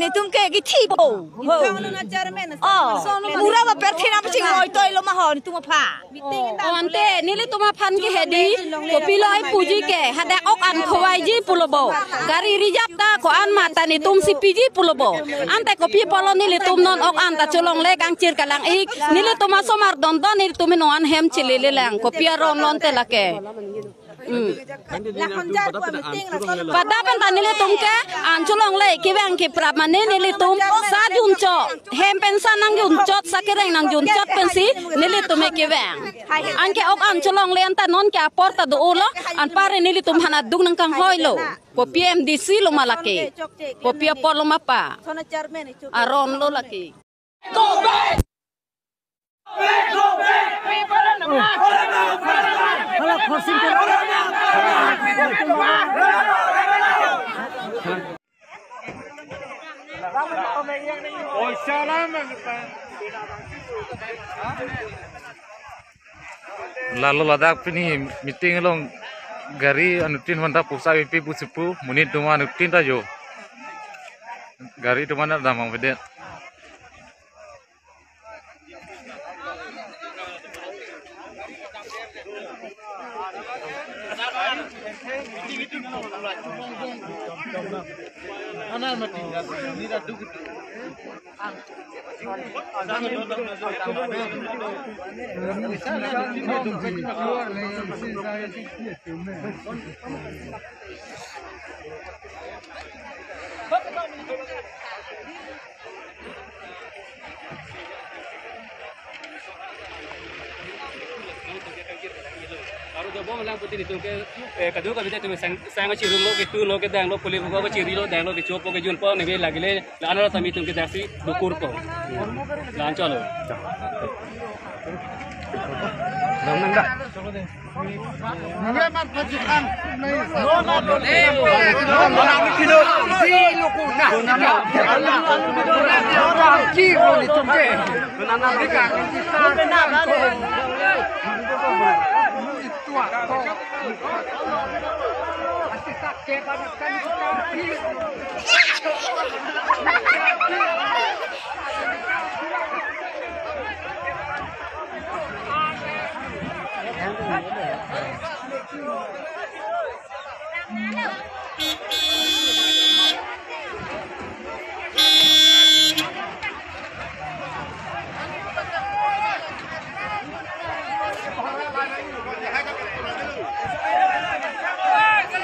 ni tum ke gi thi bo mura ba per thina paching ngoi toi lo ma ho ni tum pha ante nili tuma phan ki hedi ko piloi puji ke hada ok an khwai ji pulobo gari rijap ta ko an mata ni tum si piji pulobo ante ko pi polo nili tum non ok an ta cholong le kang cir kalang ik nili tuma somar don don nili tumin wan hem chilile lang ko pi ron non te lake pada pen nili tum ke an cholong le ki bang ki prap mane nili tum sa jun cho hem pensan nang jun chot sakereng nang jun chot pensi nili tume ki bang an ke ok an cholong le anta non ke porta do ulo an pare nili tum hana dung nang kang hoilo ko PMDC lo malaki ko pia polo mapa aron lo laki go back go back lalu ladak pini meeting long gari anutin manta pusa pi pusipu munit duma anutin tajo gari duma na damang bede Jabo malang putih itu ke kadang kadang itu sangat ciru lo ke tu lo ke dang lo pulih bawa ciri lo dang lo ke copo ke jun po nih lagi le lana lo tami itu ke dasi dukur po lancar lo. Nanda.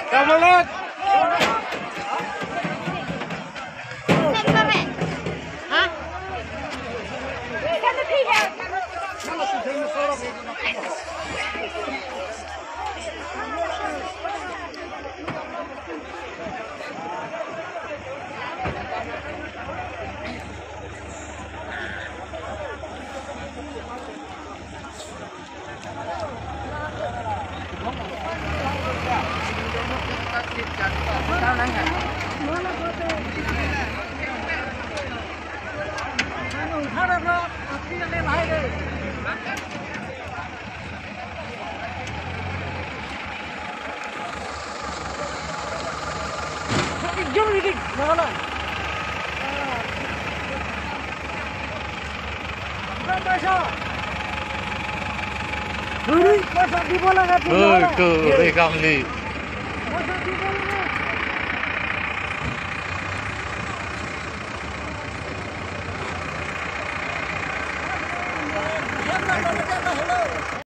Kamulat. Tuh, rekamli.